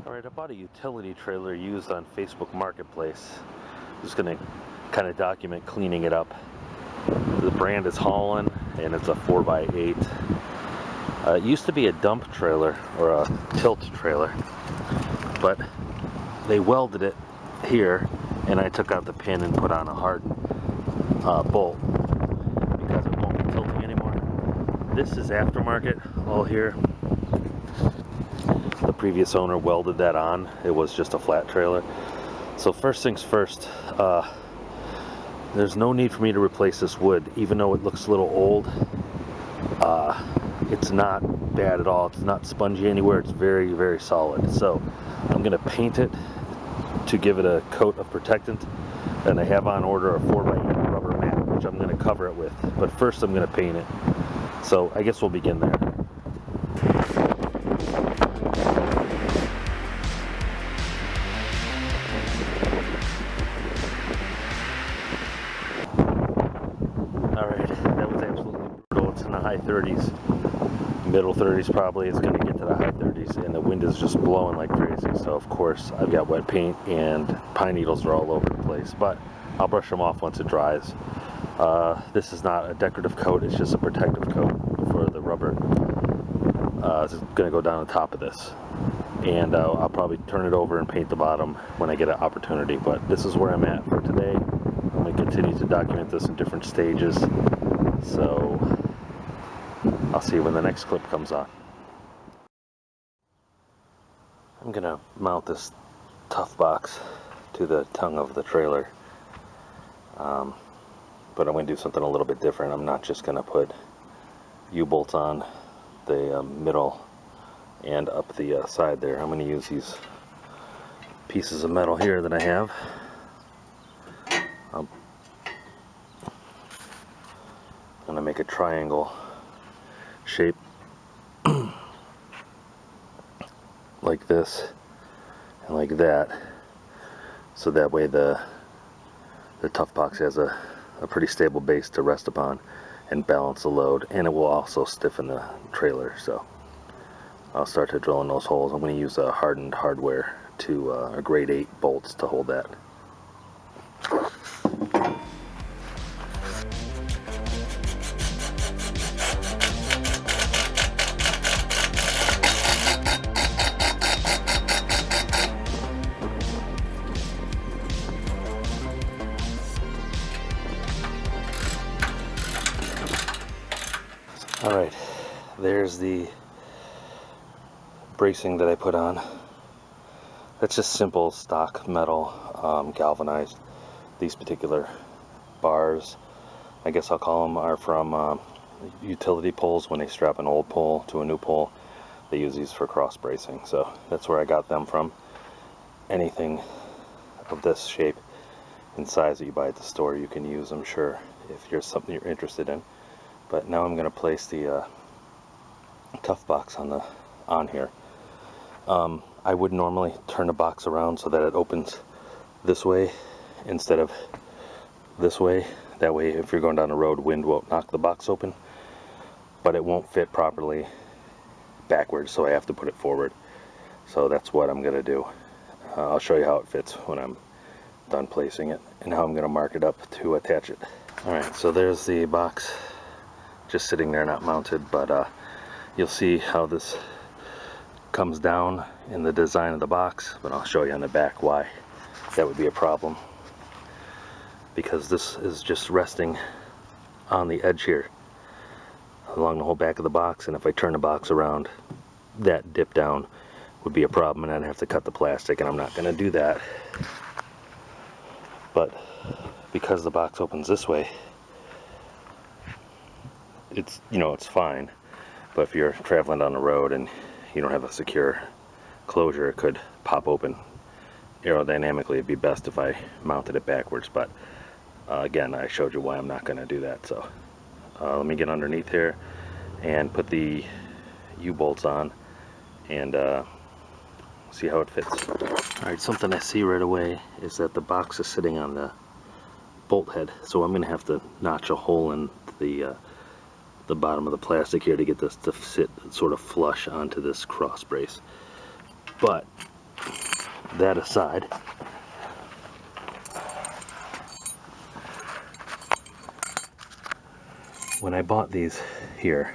Alright, I bought a utility trailer used on Facebook Marketplace. Just gonna kind of document cleaning it up. The brand is Haulin and it's a 4x8. It used to be a dump trailer or a tilt trailer, but they welded it here and I took out the pin and put on a hardened bolt because it won't be tilting anymore. This is aftermarket all here. The previous owner welded that on. It was just a flat trailer. So first things first, there's no need for me to replace this wood, even though it looks a little old. It's not bad at all. It's not spongy anywhere. It's very, very solid. So I'm gonna paint it to give it a coat of protectant, and I have on order a 4x8 rubber mat, which I'm gonna cover it with. But first I'm gonna paint it. So I guess we'll begin there. Alright, that was absolutely brutal. It's in the high 30s, middle 30s probably. It's going to get to the high 30s, and the wind is just blowing like crazy. So of course I've got wet paint and pine needles are all over the place, but I'll brush them off once it dries. This is not a decorative coat, it's just a protective coat for the rubber. It's going to go down the top of this, and I'll probably turn it over and paint the bottom when I get an opportunity. But this is where I'm at for today. I'm going to continue to document this in different stages, so I'll see you when the next clip comes on. I'm going to mount this tough box to the tongue of the trailer, but I'm going to do something a little bit different. I'm not just going to put U-bolts on the middle and up the side there. I'm going to use these pieces of metal here that I have. I'm going to make a triangle shape like this and like that, so that way the tough box has a pretty stable base to rest upon and balance the load, and it will also stiffen the trailer. So I'll start to drill in those holes. I'm going to use a hardened hardware to a grade 8 bolts to hold that. Alright, there's the bracing that I put on. That's just simple stock metal, galvanized. These particular bars, I guess I'll call them, are from utility poles. When they strap an old pole to a new pole, they use these for cross bracing. So that's where I got them from. Anything of this shape and size that you buy at the store, you can use, I'm sure, if there's something you're interested in. But now I'm going to place the tough box on here. I would normally turn the box around so that it opens this way instead of this way. That way, if you're going down the road, wind won't knock the box open. But it won't fit properly backwards, so I have to put it forward. So that's what I'm going to do. I'll show you how it fits when I'm done placing it, and how I'm going to mark it up to attach it. Alright, so there's the box, just sitting there, not mounted, but you'll see how this comes down in the design of the box, but I'll show you on the back why that would be a problem, because this is just resting on the edge here along the whole back of the box, and if I turn the box around, that dip down would be a problem, and I'd have to cut the plastic, and I'm not going to do that. But because the box opens this way, it's, you know, it's fine. But if you're traveling down the road and you don't have a secure closure, it could pop open. Aerodynamically, it'd be best if I mounted it backwards, but again, I showed you why I'm not going to do that. So let me get underneath here and put the U-bolts on and see how it fits. Alright, something I see right away is that the box is sitting on the bolt head, so I'm going to have to notch a hole in the bottom of the plastic here to get this to sit sort of flush onto this cross brace. But that aside, when I bought these here,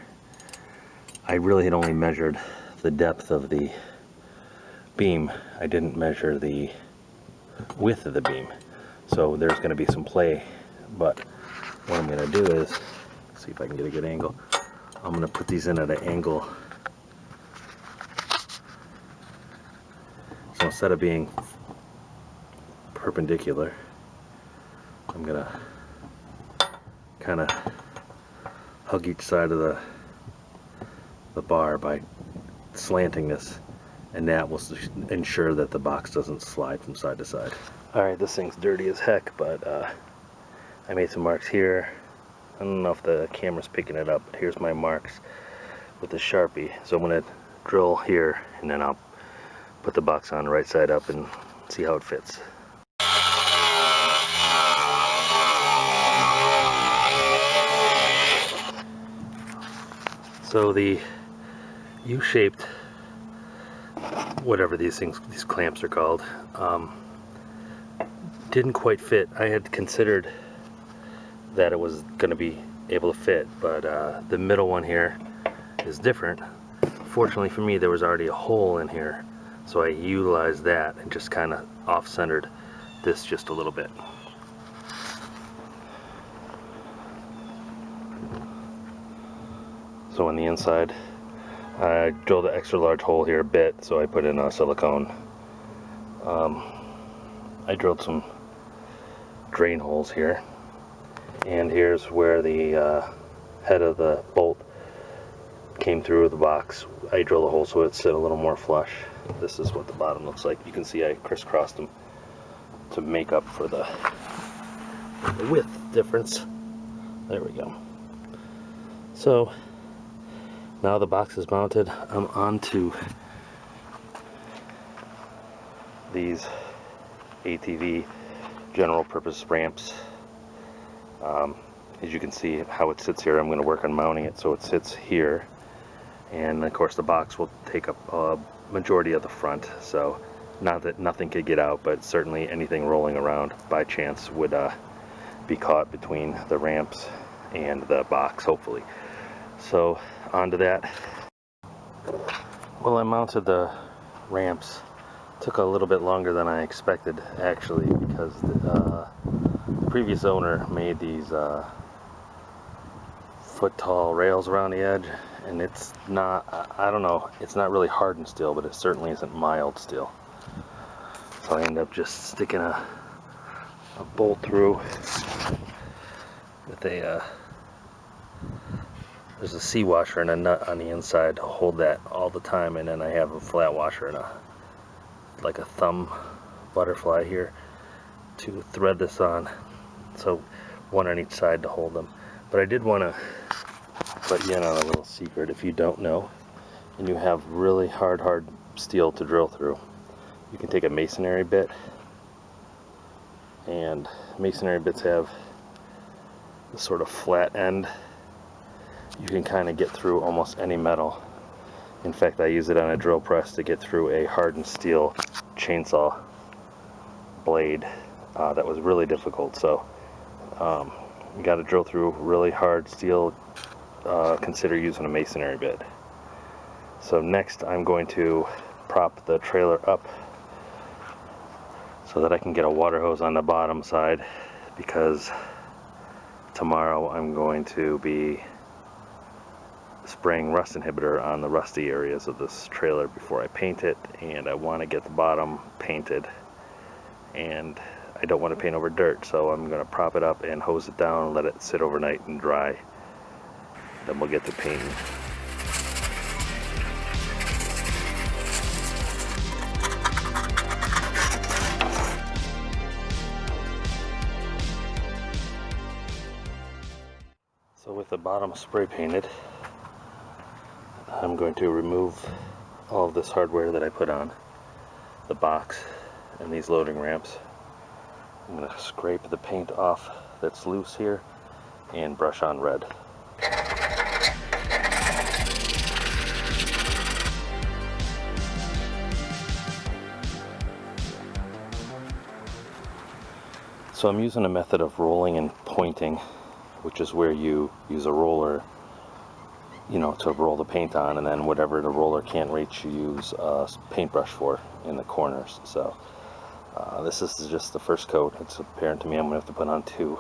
I really had only measured the depth of the beam. I didn't measure the width of the beam. So there's going to be some play, but what I'm going to do is, see if I can get a good angle. I'm going to put these in at an angle. So instead of being perpendicular, I'm going to kind of hug each side of the bar by slanting this, and that will ensure that the box doesn't slide from side to side. Alright, this thing's dirty as heck, but I made some marks here. I don't know if the camera's picking it up, but here's my marks with the Sharpie. So I'm going to drill here, and then I'll put the box on right side up and see how it fits. So the U-shaped, whatever these clamps are called, didn't quite fit. I had considered that it was going to be able to fit, but the middle one here is different. Fortunately for me, there was already a hole in here, so I utilized that and just kind of off-centered this just a little bit. So on the inside, I drilled an extra large hole here a bit, so I put in a silicone. I drilled some drain holes here, and here's where the head of the bolt came through the box. I drilled a hole so it sit a little more flush. This is what the bottom looks like. You can see I crisscrossed them to make up for the width difference. There we go. So now the box is mounted. I'm onto these ATV general purpose ramps. As you can see how it sits here, I'm going to work on mounting it so it sits here, and of course the box will take up a majority of the front, so not that nothing could get out, but certainly anything rolling around by chance would be caught between the ramps and the box, hopefully. So onto that. Well, I mounted the ramps. Took a little bit longer than I expected, actually, because the previous owner made these foot tall rails around the edge, and it's not, I don't know, it's not really hardened steel, but it certainly isn't mild steel. So I ended up just sticking a bolt through with a there's a C washer and a nut on the inside to hold that all the time, and then I have a flat washer and like a thumb butterfly here to thread this on, so one on each side to hold them. But I did want to let you in on a little secret. If you don't know and you have really hard steel to drill through, you can take a masonry bit, and masonry bits have this sort of flat end. You can kind of get through almost any metal. In fact, I use it on a drill press to get through a hardened steel chainsaw blade that was really difficult. So you got to drill through really hard steel. Consider using a masonry bit. So next I'm going to prop the trailer up so that I can get a water hose on the bottom side, because tomorrow I'm going to be spraying rust inhibitor on the rusty areas of this trailer before I paint it, and I want to get the bottom painted, and I don't want to paint over dirt, so I'm going to prop it up and hose it down and let it sit overnight and dry. Then we'll get to painting. So with the bottom spray painted, I'm going to remove all of this hardware that I put on the box and these loading ramps. I'm going to scrape the paint off that's loose here and brush on red. So I'm using a method of rolling and pointing, which is where you use a roller, to roll the paint on, and then whatever the roller can't reach, you use a paintbrush for in the corners. So this is just the first coat. It's apparent to me I'm going to have to put on 2.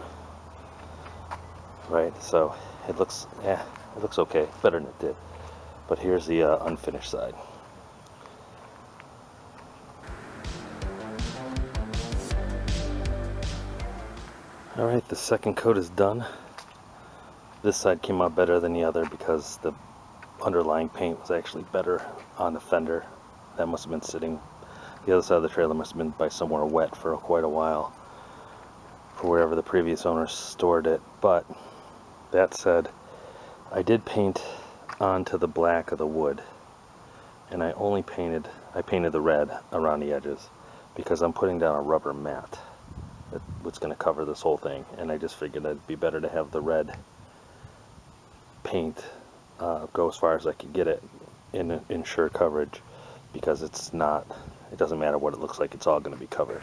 Right, so it looks okay, better than it did. But here's the unfinished side. Alright, the second coat is done. This side came out better than the other because the underlying paint was actually better on the fender. That must have been sitting, the other side of the trailer must have been by somewhere wet for quite a while, for wherever the previous owner stored it. But that said, I did paint onto the black of the wood, and I painted the red around the edges because I'm putting down a rubber mat that's going to cover this whole thing, and I just figured it'd be better to have the red paint go as far as I could get it in sure coverage, because it doesn't matter what it looks like, it's all going to be covered.